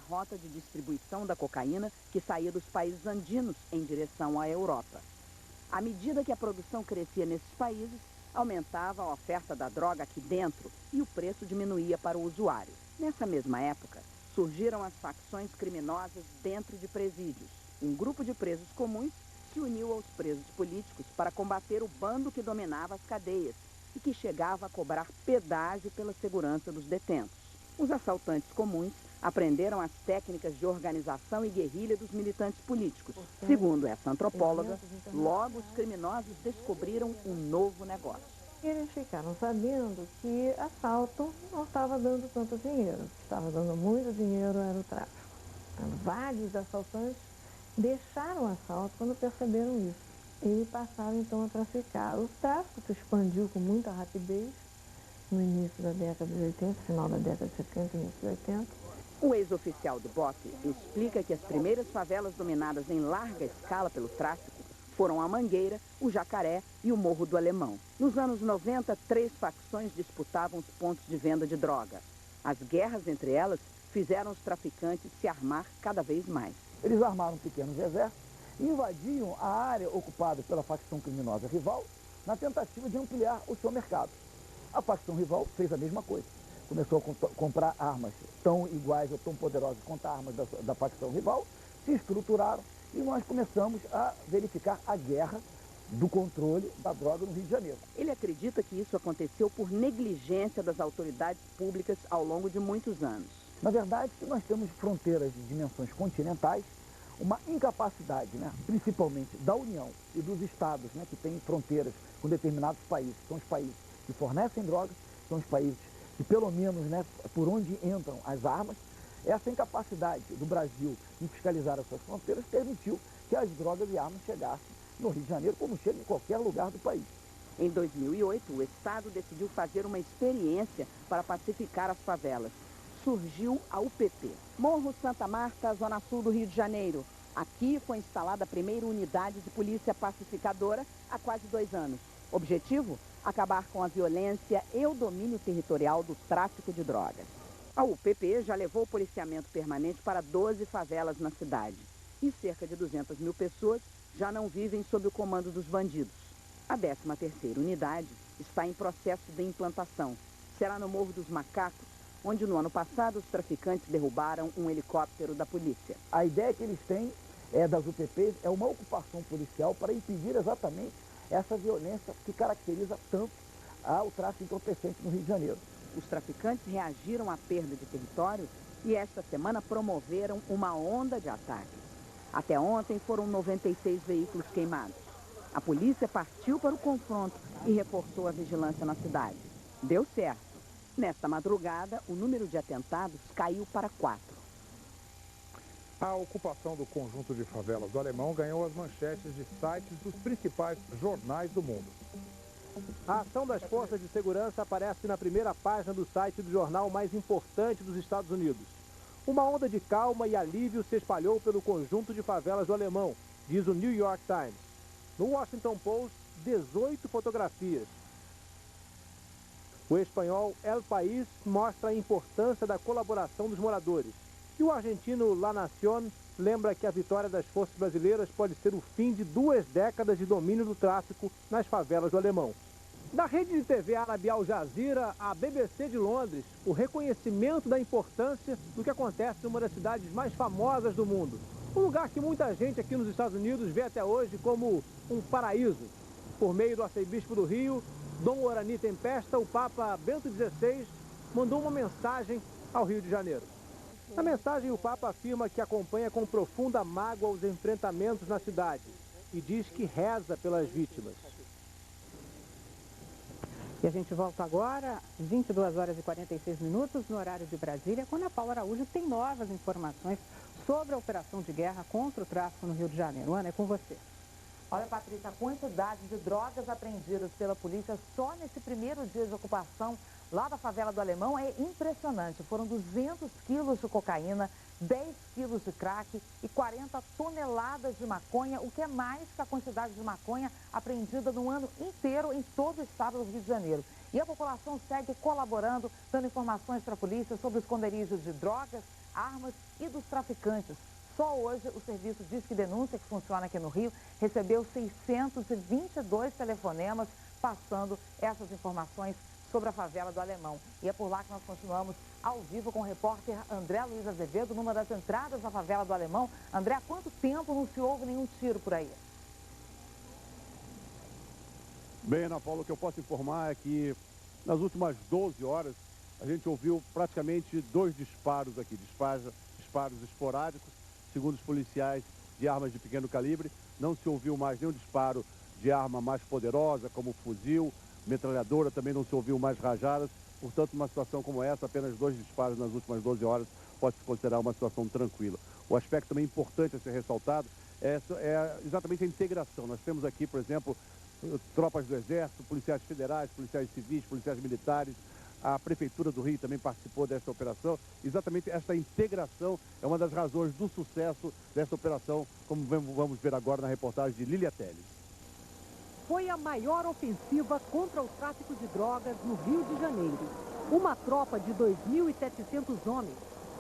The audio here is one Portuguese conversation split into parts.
rota de distribuição da cocaína que saía dos países andinos em direção à Europa. À medida que a produção crescia nesses países, aumentava a oferta da droga aqui dentro e o preço diminuía para o usuário. Nessa mesma época, surgiram as facções criminosas dentro de presídios. Um grupo de presos comuns se uniu aos presos políticos para combater o bando que dominava as cadeias e que chegava a cobrar pedágio pela segurança dos detentos. Os assaltantes comuns aprenderam as técnicas de organização e guerrilha dos militantes políticos. Segundo essa antropóloga, logo os criminosos descobriram um novo negócio. Eles ficaram sabendo que assalto não estava dando tanto dinheiro. O que estava dando muito dinheiro era o tráfico. Então, vários assaltantes deixaram o assalto quando perceberam isso. E passaram então a traficar. O tráfico se expandiu com muita rapidez no início da década de 80, final da década de 70, início de 80. O ex-oficial do BOP explica que as primeiras favelas dominadas em larga escala pelo tráfico foram a Mangueira, o Jacaré e o Morro do Alemão. Nos anos 90, 3 facções disputavam os pontos de venda de droga. As guerras entre elas fizeram os traficantes se armar cada vez mais. Eles armaram pequenos exércitos e invadiam a área ocupada pela facção criminosa rival na tentativa de ampliar o seu mercado. A facção rival fez a mesma coisa. Começou a comprar armas tão iguais ou tão poderosas quanto as armas da facção rival, se estruturaram e nós começamos a verificar a guerra do controle da droga no Rio de Janeiro. Ele acredita que isso aconteceu por negligência das autoridades públicas ao longo de muitos anos. Na verdade, nós temos fronteiras de dimensões continentais, uma incapacidade, principalmente da União e dos estados, que têm fronteiras com determinados países. São os países que fornecem drogas, são os países que, pelo menos, por onde entram as armas. Essa incapacidade do Brasil em fiscalizar as suas fronteiras permitiu que as drogas e armas chegassem no Rio de Janeiro, como chegam em qualquer lugar do país. Em 2008, o Estado decidiu fazer uma experiência para pacificar as favelas. Surgiu a UPP. Morro Santa Marta, zona sul do Rio de Janeiro. Aqui foi instalada a primeira unidade de polícia pacificadora há quase 2 anos. Objetivo? Acabar com a violência e o domínio territorial do tráfico de drogas. A UPP já levou policiamento permanente para 12 favelas na cidade. E cerca de 200 mil pessoas já não vivem sob o comando dos bandidos. A 13ª unidade está em processo de implantação. Será no Morro dos Macacos, onde no ano passado os traficantes derrubaram um helicóptero da polícia. A ideia que eles têm das UPPs é uma ocupação policial para impedir exatamente essa violência que caracteriza tanto o tráfico entorpecente no Rio de Janeiro. Os traficantes reagiram à perda de território e esta semana promoveram uma onda de ataques. Até ontem foram 96 veículos queimados. A polícia partiu para o confronto e reforçou a vigilância na cidade. Deu certo. Nesta madrugada, o número de atentados caiu para 4. A ocupação do conjunto de favelas do Alemão ganhou as manchetes de sites dos principais jornais do mundo. A ação das forças de segurança aparece na primeira página do site do jornal mais importante dos Estados Unidos. Uma onda de calma e alívio se espalhou pelo conjunto de favelas do Alemão, diz o New York Times. No Washington Post, 18 fotografias. O espanhol El País mostra a importância da colaboração dos moradores. E o argentino La Nación lembra que a vitória das forças brasileiras pode ser o fim de 2 décadas de domínio do tráfico nas favelas do Alemão. Da rede de TV árabe Al Jazeera à BBC de Londres, o reconhecimento da importância do que acontece em uma das cidades mais famosas do mundo. Um lugar que muita gente aqui nos Estados Unidos vê até hoje como um paraíso. Por meio do arcebispo do Rio, Dom Orani Tempesta, o Papa Bento XVI mandou uma mensagem ao Rio de Janeiro. Na mensagem, o Papa afirma que acompanha com profunda mágoa os enfrentamentos na cidade e diz que reza pelas vítimas. E a gente volta agora, 22 horas e 46 minutos, no horário de Brasília, quando a Paula Araújo tem novas informações sobre a operação de guerra contra o tráfico no Rio de Janeiro. Ana, é com você. Olha, Patrícia, a quantidade de drogas apreendidas pela polícia só nesse primeiro dia de ocupação lá da favela do Alemão é impressionante. Foram 200 quilos de cocaína, 10 quilos de crack e 40 toneladas de maconha, o que é mais que a quantidade de maconha apreendida no ano inteiro em todo o estado do Rio de Janeiro. E a população segue colaborando, dando informações para a polícia sobre os esconderijos de drogas, armas e dos traficantes. Só hoje o serviço Disque Denúncia, que funciona aqui no Rio, recebeu 622 telefonemas passando essas informações sobre a favela do Alemão. E é por lá que nós continuamos ao vivo com o repórter André Luiz Azevedo, numa das entradas da favela do Alemão. André, há quanto tempo não se ouve nenhum tiro por aí? Bem, Ana Paula, o que eu posso informar é que nas últimas 12 horas a gente ouviu praticamente 2 disparos aqui, disparos esporádicos, segundo os policiais, de armas de pequeno calibre. Não se ouviu mais nenhum disparo de arma mais poderosa, como fuzil, metralhadora, também não se ouviu mais rajadas. Portanto, uma situação como essa, apenas 2 disparos nas últimas 12 horas, pode se considerar uma situação tranquila. O aspecto também importante a ser ressaltado é exatamente a integração. Nós temos aqui, por exemplo, tropas do Exército, policiais federais, policiais civis, policiais militares. A Prefeitura do Rio também participou dessa operação. Exatamente esta integração é uma das razões do sucesso dessa operação, como vamos ver agora na reportagem de Lília Teles. Foi a maior ofensiva contra o tráfico de drogas no Rio de Janeiro. Uma tropa de 2.700 homens.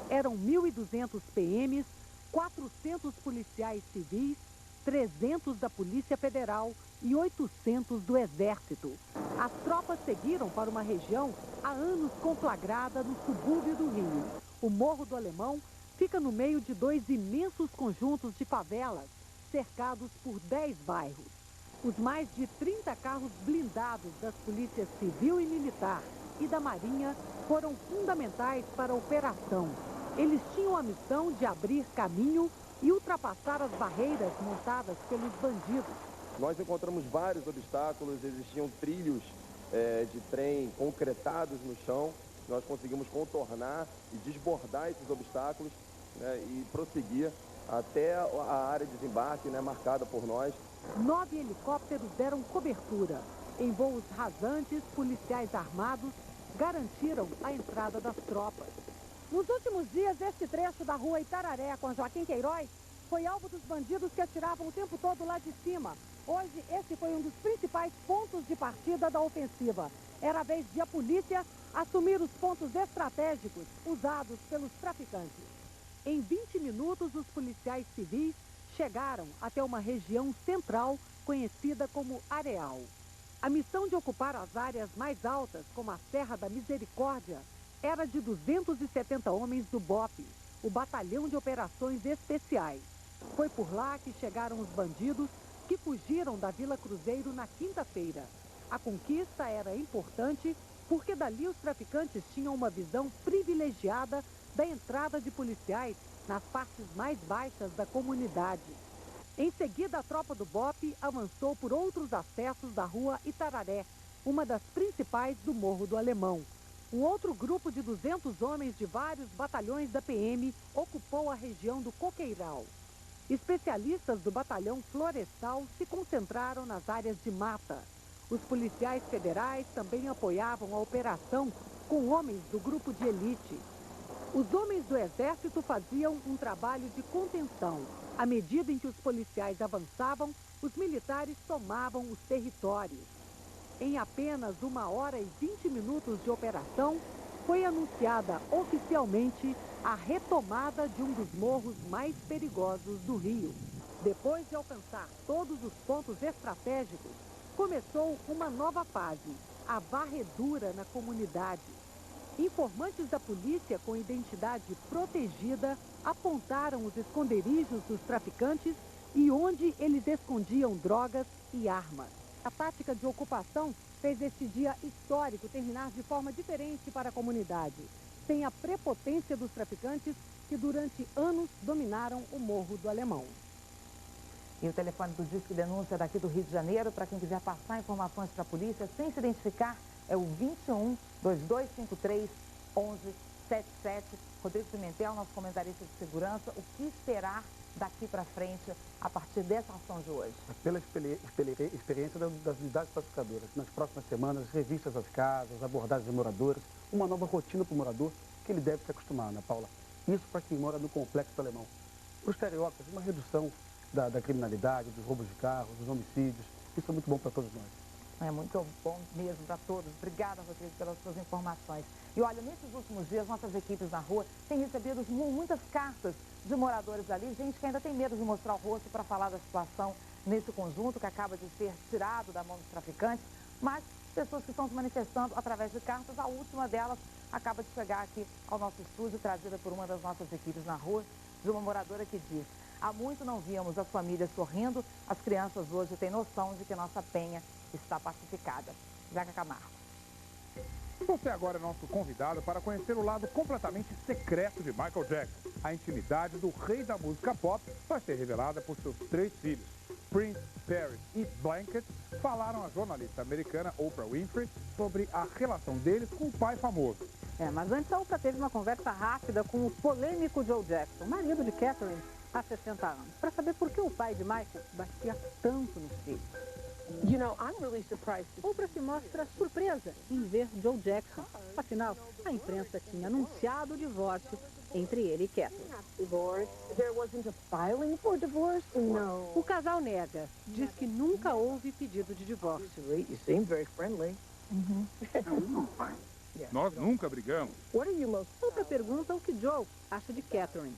Eram 1.200 PMs, 400 policiais civis, 300 da Polícia Federal e 800 do Exército. As tropas seguiram para uma região há anos conflagrada no subúrbio do Rio. O Morro do Alemão fica no meio de 2 imensos conjuntos de favelas, cercados por 10 bairros. Os mais de 30 carros blindados das polícias civil e militar e da Marinha foram fundamentais para a operação. Eles tinham a missão de abrir caminho e ultrapassar as barreiras montadas pelos bandidos. Nós encontramos vários obstáculos, existiam trilhos de trem concretados no chão. Nós conseguimos contornar e desbordar esses obstáculos, né, e prosseguir até a área de desembarque, né, marcada por nós. 9 helicópteros deram cobertura. Em voos rasantes, policiais armados garantiram a entrada das tropas. Nos últimos dias, este trecho da rua Itararé com Joaquim Queiroz foi alvo dos bandidos que atiravam o tempo todo lá de cima. Hoje, esse foi um dos principais pontos de partida da ofensiva. Era a vez de a polícia assumir os pontos estratégicos usados pelos traficantes. Em 20 minutos, os policiais civis chegaram até uma região central conhecida como Areal. A missão de ocupar as áreas mais altas, como a Serra da Misericórdia, era de 270 homens do BOP, o Batalhão de Operações Especiais. Foi por lá que chegaram os bandidos que fugiram da Vila Cruzeiro na quinta-feira. A conquista era importante porque dali os traficantes tinham uma visão privilegiada da entrada de policiais nas partes mais baixas da comunidade. Em seguida, a tropa do BOP avançou por outros acessos da rua Itararé, uma das principais do Morro do Alemão. Um outro grupo de 200 homens de vários batalhões da PM ocupou a região do Coqueiral. Especialistas do batalhão florestal se concentraram nas áreas de mata. Os policiais federais também apoiavam a operação com homens do grupo de elite. Os homens do Exército faziam um trabalho de contenção. À medida em que os policiais avançavam, os militares tomavam os territórios. Em apenas 1 hora e 20 minutos de operação, foi anunciada oficialmente a retomada de um dos morros mais perigosos do Rio. Depois de alcançar todos os pontos estratégicos, começou uma nova fase, a varredura na comunidade. Informantes da polícia com identidade protegida apontaram os esconderijos dos traficantes e onde eles escondiam drogas e armas. A tática de ocupação fez este dia histórico terminar de forma diferente para a comunidade. Tem a prepotência dos traficantes que durante anos dominaram o Morro do Alemão. E o telefone do Disque Denúncia daqui do Rio de Janeiro, para quem quiser passar informações para a polícia sem se identificar, é o 21 2253 1177. Rodrigo Pimentel, nosso comentarista de segurança, o que esperar daqui para frente a partir dessa ação de hoje? Pela experiência das unidades pacificadoras, nas próximas semanas, revistas às casas, abordagens de moradores, uma nova rotina para o morador que ele deve se acostumar, Ana Paula. Isso para quem mora no Complexo Alemão. Para os cariocas, uma redução da criminalidade, dos roubos de carros, dos homicídios, isso é muito bom para todos nós. É muito bom mesmo para todos. Obrigada, Rodrigo, pelas suas informações. E olha, nesses últimos dias, nossas equipes na rua têm recebido muitas cartas de moradores ali, gente que ainda tem medo de mostrar o rosto para falar da situação nesse conjunto que acaba de ser tirado da mão dos traficantes, mas pessoas que estão se manifestando através de cartas. A última delas acaba de chegar aqui ao nosso estúdio, trazida por uma das nossas equipes na rua, de uma moradora que diz: há muito não víamos as famílias sorrindo, as crianças hoje têm noção de que nossa penha está pacificada. Zeca Camargo. Você agora é nosso convidado para conhecer o lado completamente secreto de Michael Jackson. A intimidade do rei da música pop vai ser revelada por seus 3 filhos. Prince, Paris e Blanket falaram à jornalista americana Oprah Winfrey sobre a relação deles com o pai famoso. Mas antes a Oprah teve uma conversa rápida com o polêmico Joe Jackson, marido de Catherine, há 60 anos, para saber por que o pai de Michael batia tanto nos filhos. Oprah se mostra surpresa em ver Joe Jackson. Afinal, a imprensa tinha anunciado o divórcio entre ele e Catherine. O casal nega, diz que nunca houve pedido de divórcio. Nós nunca brigamos. Oprah pergunta o que Joe acha de Catherine.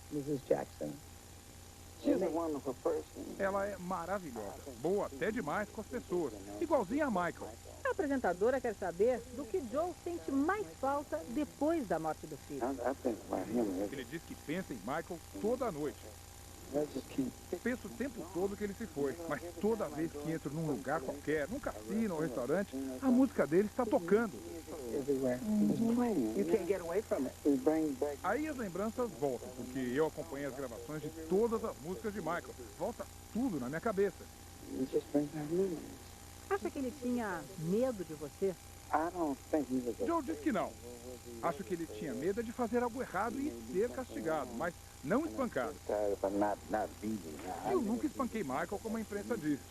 Ela é maravilhosa, boa até demais com as pessoas, igualzinha a Michael. A apresentadora quer saber do que Joe sente mais falta depois da morte do filho. Ele diz que pensa em Michael toda noite. Penso o tempo todo que ele se foi, mas toda vez que entro num lugar qualquer, num cassino ou restaurante, a música dele está tocando. Aí as lembranças voltam, porque eu acompanhei as gravações de todas as músicas de Michael. Volta tudo na minha cabeça. Acha que ele tinha medo de você? Joe diz que não. Acho que ele tinha medo de fazer algo errado e ser castigado, mas não espancado. Eu nunca espanquei Michael, como a imprensa disse.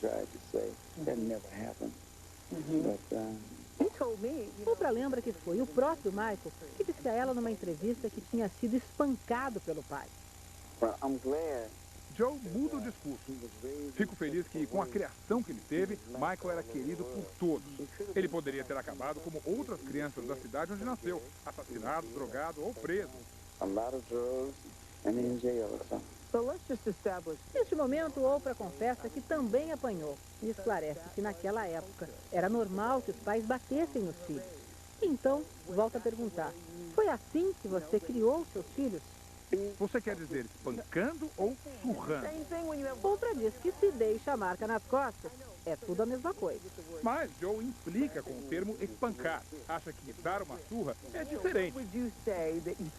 Oprah lembra que foi o próprio Michael que disse a ela numa entrevista que tinha sido espancado pelo pai. Joe muda o discurso. Fico feliz que, com a criação que ele teve, Michael era querido por todos. Ele poderia ter acabado como outras crianças da cidade onde nasceu, assassinado, drogado ou preso. Neste momento, Oprah confessa que também apanhou e esclarece que naquela época era normal que os pais batessem nos filhos. Então, volta a perguntar: foi assim que você criou seus filhos? Você quer dizer espancando ou surrando? Oprah diz que se deixa a marca nas costas, é tudo a mesma coisa. Mas Joe implica com o termo espancar. Acha que dar uma surra é diferente.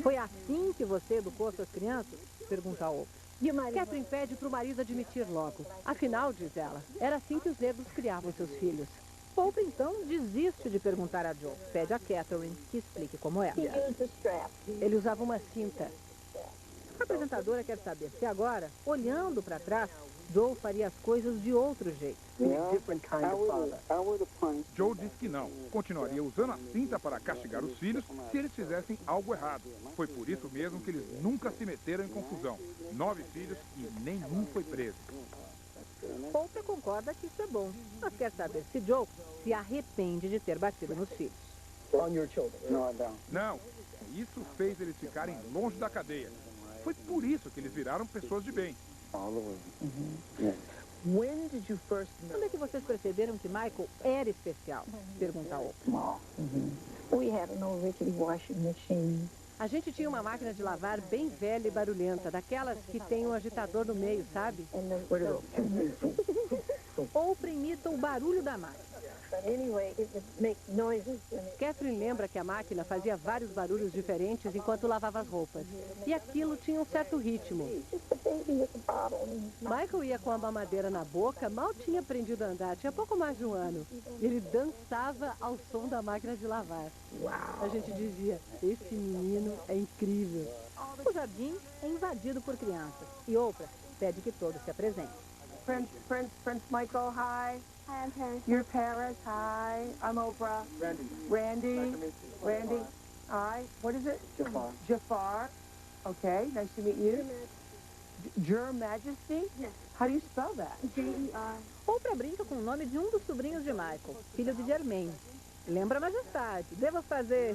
Foi assim que você educou suas crianças? Pergunta a Oprah. Catherine pede para o marido admitir logo. Afinal, diz ela, era assim que os negros criavam seus filhos. Oprah, então, desiste de perguntar a Joe. Pede a Catherine que explique como é. Ele usava uma cinta. A apresentadora quer saber se agora, olhando para trás, Joe faria as coisas de outro jeito. Joe diz que não. Continuaria usando a cinta para castigar os filhos se eles fizessem algo errado. Foi por isso mesmo que eles nunca se meteram em confusão. 9 filhos e nenhum foi preso. Oprah concorda que isso é bom, mas quer saber se Joe se arrepende de ter batido nos filhos. Não, isso fez eles ficarem longe da cadeia. Foi por isso que eles viraram pessoas de bem. Quando é que vocês perceberam que Michael era especial? Pergunta a Oprah. A gente tinha uma máquina de lavar bem velha e barulhenta, daquelas que tem um agitador no meio, sabe? Oprah imita o barulho da máquina. Catherine lembra que a máquina fazia vários barulhos diferentes enquanto lavava as roupas. E aquilo tinha um certo ritmo. Michael ia com a mamadeira na boca, mal tinha aprendido a andar, tinha pouco mais de um ano. Ele dançava ao som da máquina de lavar. A gente dizia, esse menino é incrível. O jardim é invadido por crianças e Oprah pede que todos se apresentem. Prince Michael, hi. Hi, I'm Paris. You're Paris, hi. I'm Oprah. Randy. Hi. What is it? Jafar. Okay, nice to meet you. Your Majesty? Yes. How do you spell that? J-E-R. Outra brinca com o nome de um dos sobrinhos de Michael, filho de Germaine. Lembra, Majestade, devo fazer